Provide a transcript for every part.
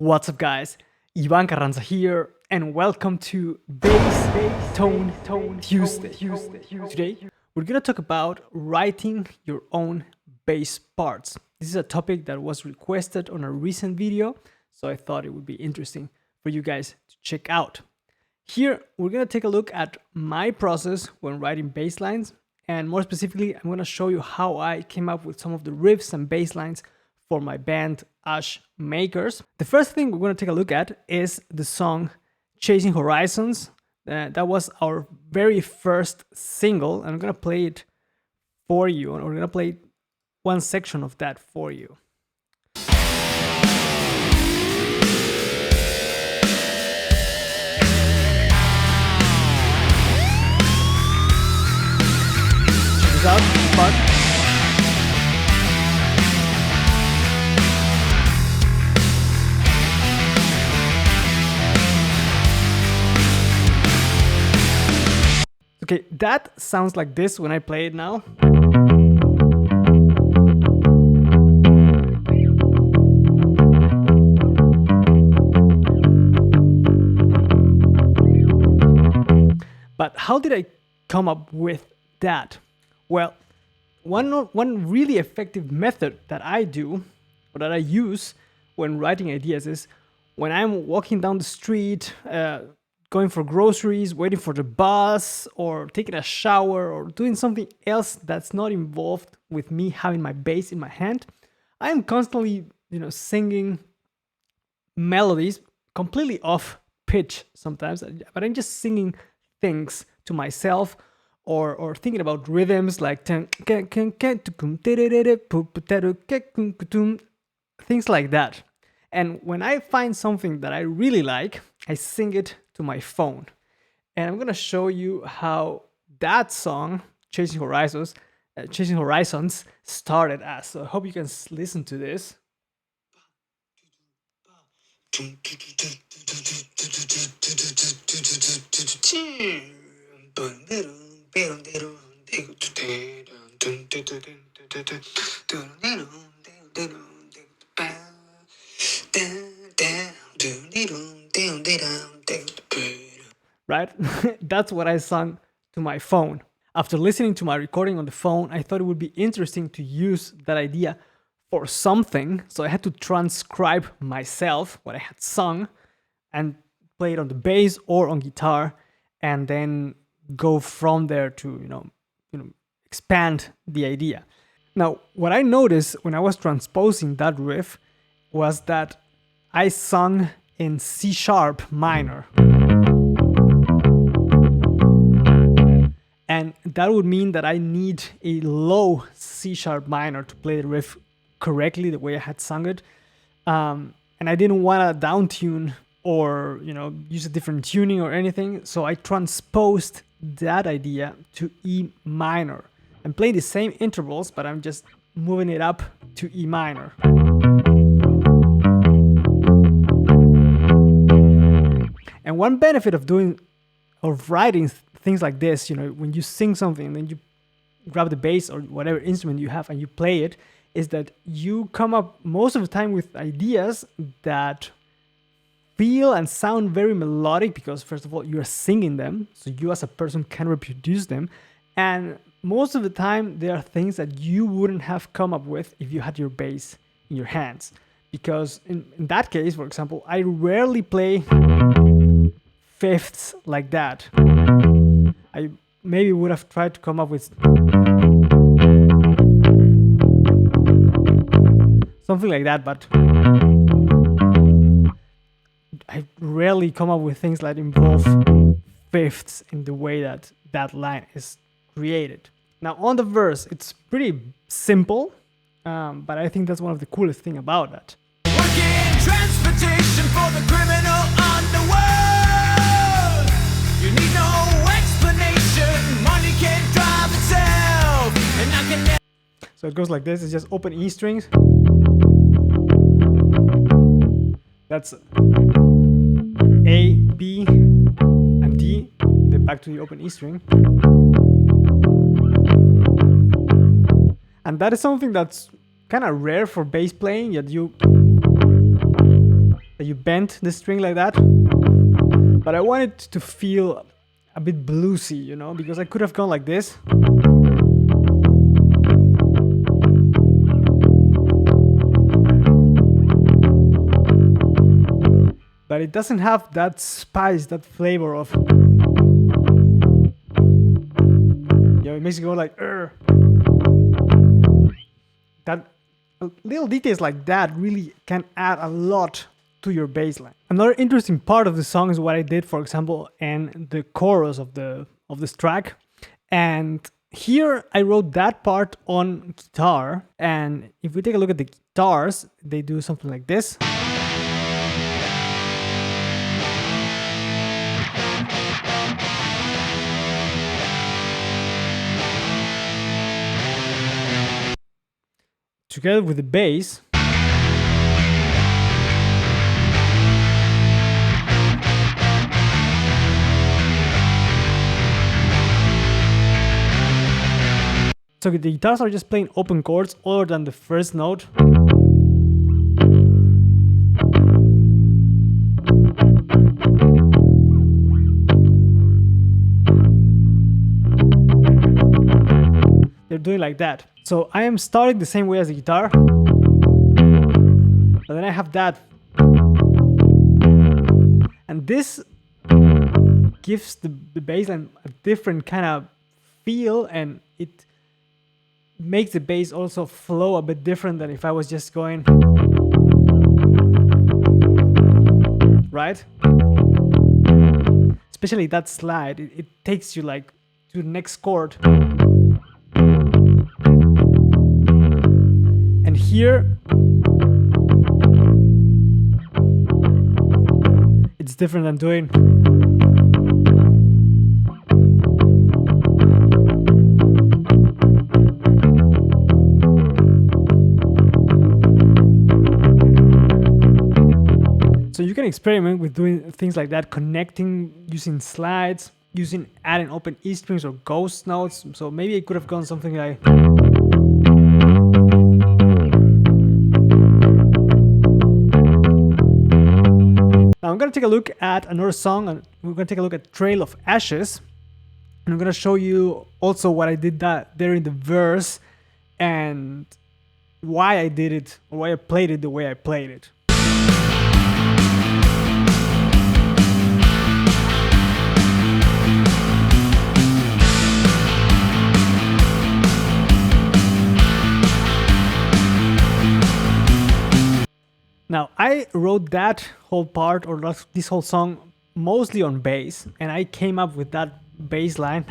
What's up, guys? Ivan Carranza here, and welcome to Bass Tone Tuesday. Today, we're gonna talk about writing your own bass parts. This is a topic that was requested on a recent video, so I thought it would be interesting for you guys to check out. Here, we're gonna take a look at my process when writing bass lines, and more specifically, I'm gonna show you how I came up with some of the riffs and bass lines for my band Ash Makers. The first thing we're going to take a look at is the song Chasing Horizons. That was our very first single, and I'm going to play it for you, and we're going to play one section of that for you. Check this out, this part. Okay, that sounds like this when I play it now. But how did I come up with that? Well, one really effective method that I do, or that I use when writing ideas, is when I'm walking down the street, going for groceries, waiting for the bus, or taking a shower, or doing something else that's not involved with me having my bass in my hand, I am constantly, singing melodies completely off pitch sometimes, but I'm just singing things to myself, or thinking about rhythms like things like that. And when I find something that I really like, I sing it to my phone. And I'm gonna show you how that song, Chasing Horizons, started as. So I hope you can listen to this. Right? That's what I sung to my phone. After listening to my recording on the phone, I thought it would be interesting to use that idea for something. So I had to transcribe myself what I had sung and play it on the bass or on guitar, and then go from there to expand the idea. Now, what I noticed when I was transposing that riff was that I sung in C# minor. And that would mean that I need a low C# minor to play the riff correctly the way I had sung it. And I didn't want to down tune or use a different tuning or anything. So I transposed that idea to E minor. I'm playing the same intervals, but I'm just moving it up to E minor. And one benefit of writing things like this, when you sing something and then you grab the bass or whatever instrument you have and you play it, is that you come up most of the time with ideas that feel and sound very melodic, because first of all, you're singing them, so you as a person can reproduce them. And most of the time, they are things that you wouldn't have come up with if you had your bass in your hands. Because in that case, for example, I rarely play fifths like that. I maybe would have tried to come up with something like that, but I rarely come up with things that involve fifths in the way that that line is created. Now on the verse, it's pretty simple, but I think that's one of the coolest things about that. Working transportation for the criminal underworld. You need no explanation. Money can't drive itself, and I can. So it goes like this. It's just open E strings. That's A, B, and D. Then back to the open E string. And that is something that's kind of rare for bass playing, yet you you bend the string like that. But I wanted to feel a bit bluesy, you know, because I could have gone like this. But it doesn't have that spice, that flavor of... Yeah, it makes you go like... That little details like that really can add a lot to your bass line. Another interesting part of the song is what I did, for example, in the chorus of this track. And here I wrote that part on guitar. And if we take a look at the guitars, they do something like this. Together with the bass, so the guitars are just playing open chords other than the first note. They're doing like that. So I am starting the same way as the guitar, but then I have that. And this gives the bass line a different kind of feel, and it makes the bass also flow a bit different than if I was just going, right? Especially that slide, it takes you like to the next chord. And here, it's different than doing. So you can experiment with doing things like that, connecting, using slides, adding open E strings or ghost notes. So maybe I could have gone something like... Now I'm going to take a look at another song, and we're going to take a look at Trail of Ashes. And I'm going to show you also what I did there in the verse and why I did it, or why I played it the way I played it. Now, I wrote that whole part, or this whole song, mostly on bass, and I came up with that bass line.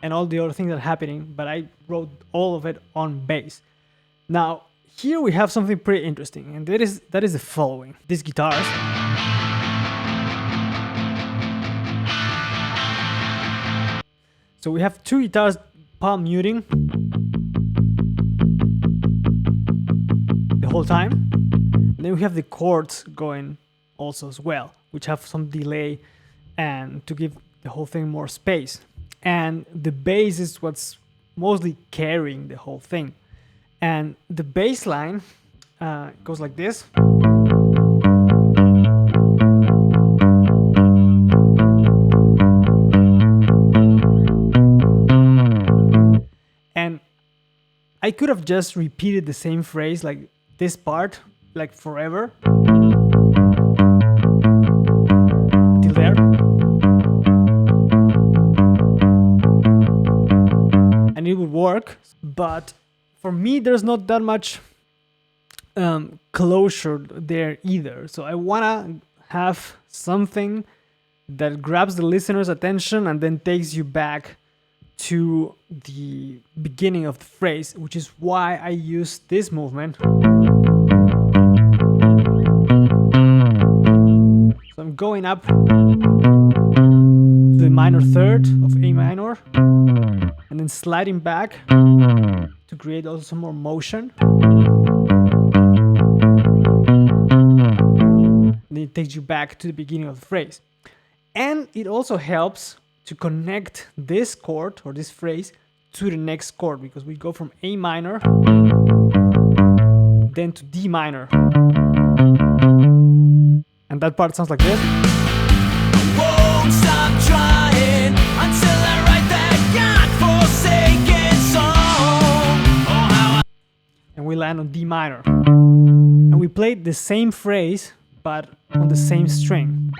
And all the other things that are happening, but I wrote all of it on bass. Now, here we have something pretty interesting, and that is the following. These guitars. So we have two guitars palm muting the whole time. And then we have the chords going also as well, which have some delay and to give the whole thing more space. And the bass is what's mostly carrying the whole thing. And the bass line goes like this. I could have just repeated the same phrase, like this part, like forever. Till there. And it would work. But for me, there's not that much closure there either. So I want to have something that grabs the listener's attention and then takes you back to the beginning of the phrase, which is why I use this movement. So I'm going up to the minor third of A minor and then sliding back to create also some more motion. And then it takes you back to the beginning of the phrase. And it also helps to connect this chord or this phrase to the next chord, because we go from A minor then to D minor. And that part sounds like this. Won't stop trying until I write that God-forsaken song. Oh, how And we land on D minor. And we played the same phrase, but on the same string.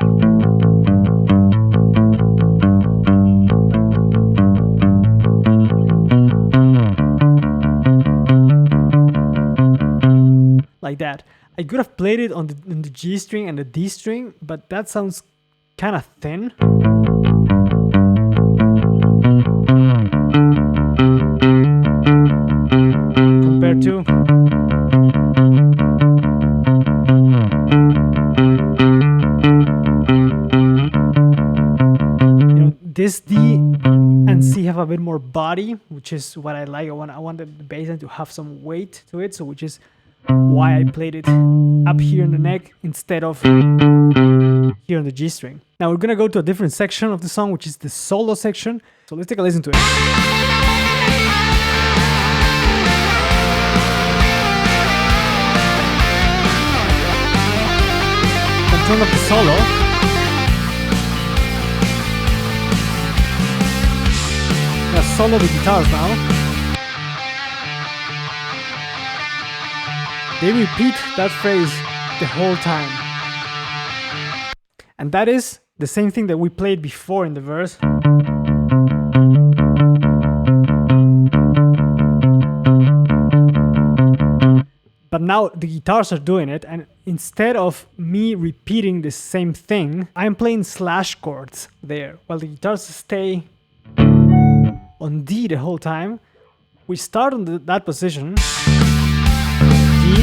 Like that. I could have played it on the G string and the D string, but that sounds kind of thin. Compared to this D and C have a bit more body, which is what I like. I want the bass line to have some weight to it, so which is why I played it up here in the neck instead of here on the G string. Now we're gonna go to a different section of the song, which is the solo section. So let's take a listen to it. I'll turn up the solo. Let's solo the guitars now. They repeat that phrase the whole time. And that is the same thing that we played before in the verse. But now the guitars are doing it, and instead of me repeating the same thing, I'm playing slash chords there, while the guitars stay on D the whole time. We start on that position. G, B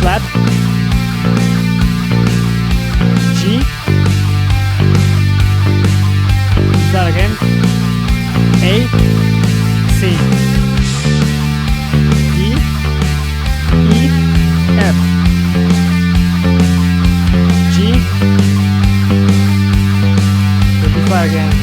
flat, G, B flat again, A, C, D, E, F, G, B flat again.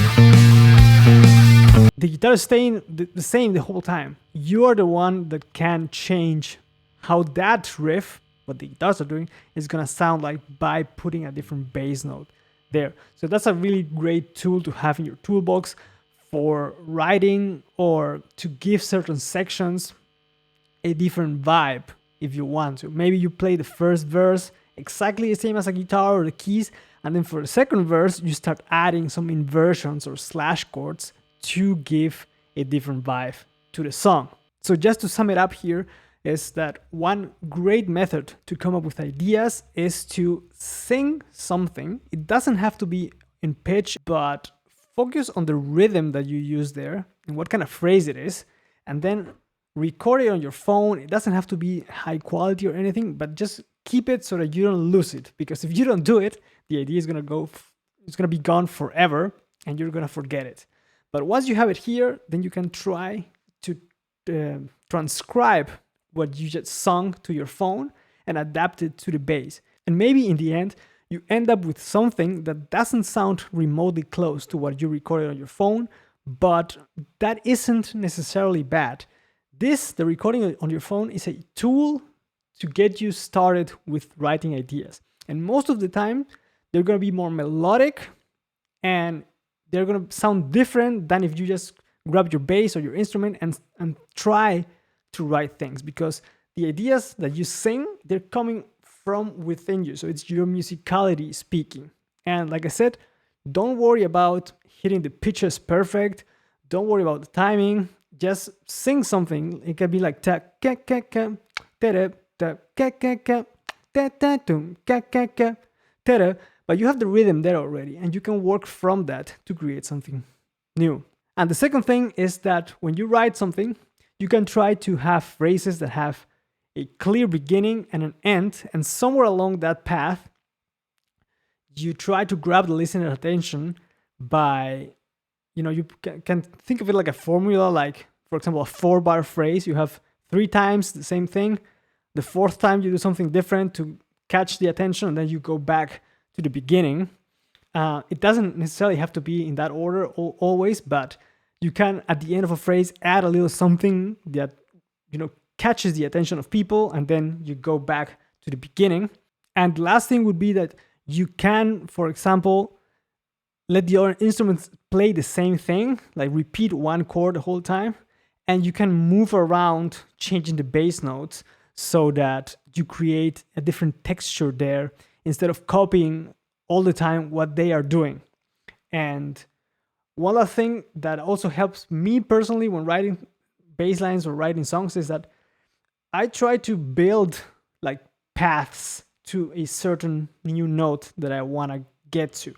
The guitar is staying the same the whole time. You are the one that can change how that riff, what the guitars are doing, is gonna sound like by putting a different bass note there. So that's a really great tool to have in your toolbox for writing or to give certain sections a different vibe if you want to. Maybe you play the first verse exactly the same as a guitar or the keys, and then for the second verse you start adding some inversions or slash chords to give a different vibe to the song. So just to sum it up here is that one great method to come up with ideas is to sing something. It doesn't have to be in pitch, but focus on the rhythm that you use there and what kind of phrase it is, and then record it on your phone. It doesn't have to be high quality or anything, but just keep it so that you don't lose it, because if you don't do it, the idea is it's gonna be gone forever and you're gonna forget it. But once you have it here, then you can try to transcribe what you just sung to your phone and adapt it to the bass. And maybe in the end, you end up with something that doesn't sound remotely close to what you recorded on your phone, but that isn't necessarily bad. The recording on your phone is a tool to get you started with writing ideas. And most of the time, they're gonna be more melodic and they're gonna sound different than if you just grab your bass or your instrument and try to write things, because the ideas that you sing, they're coming from within you. So it's your musicality speaking. And like I said, don't worry about hitting the pitches perfect. Don't worry about the timing. Just sing something. It can be like ta ka ka ka ta ta ka ka ka ta ta tum ka ka ka ta. But you have the rhythm there already, and you can work from that to create something new. And the second thing is that when you write something, you can try to have phrases that have a clear beginning and an end, and somewhere along that path, you try to grab the listener's attention by, you can think of it like a formula, like, for example, a 4-bar phrase. You have 3 times the same thing. The 4th time you do something different to catch the attention, and then you go back to the beginning. It doesn't necessarily have to be in that order always, but you can, at the end of a phrase, add a little something that, you know, catches the attention of people, and then you go back to the beginning. And the last thing would be that you can, for example, let the other instruments play the same thing, like repeat one chord the whole time, and you can move around changing the bass notes so that you create a different texture there instead of copying all the time what they are doing. And one other thing that also helps me personally when writing bass lines or writing songs is that I try to build like paths to a certain new note that I want to get to.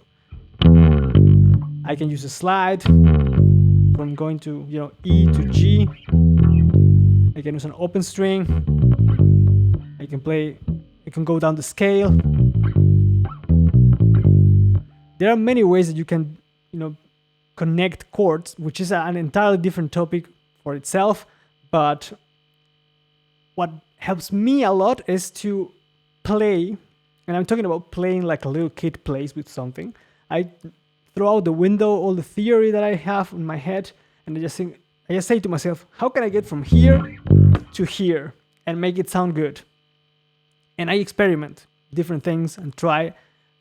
I can use a slide from going to, you know, E to G. I can use an open string. I can go down the scale. There are many ways that you can, you know, connect chords, which is an entirely different topic for itself. But what helps me a lot is to play, and I'm talking about playing like a little kid plays with something. I throw out the window all the theory that I have in my head, and I just say to myself, how can I get from here to here and make it sound good? And I experiment different things and try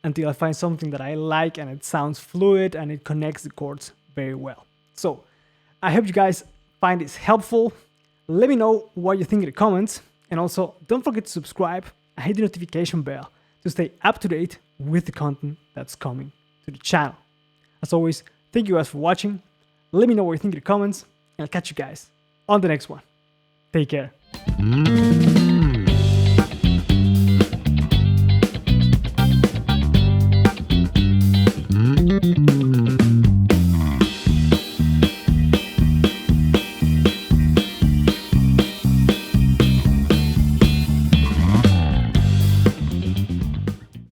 until I find something that I like and it sounds fluid and it connects the chords very well. So I hope you guys find this helpful. Let me know what you think in the comments, and also don't forget to subscribe and hit the notification bell to stay up to date with the content that's coming to the channel. As always, thank you guys for watching. Let me know what you think in the comments, and I'll catch you guys on the next one. Take care.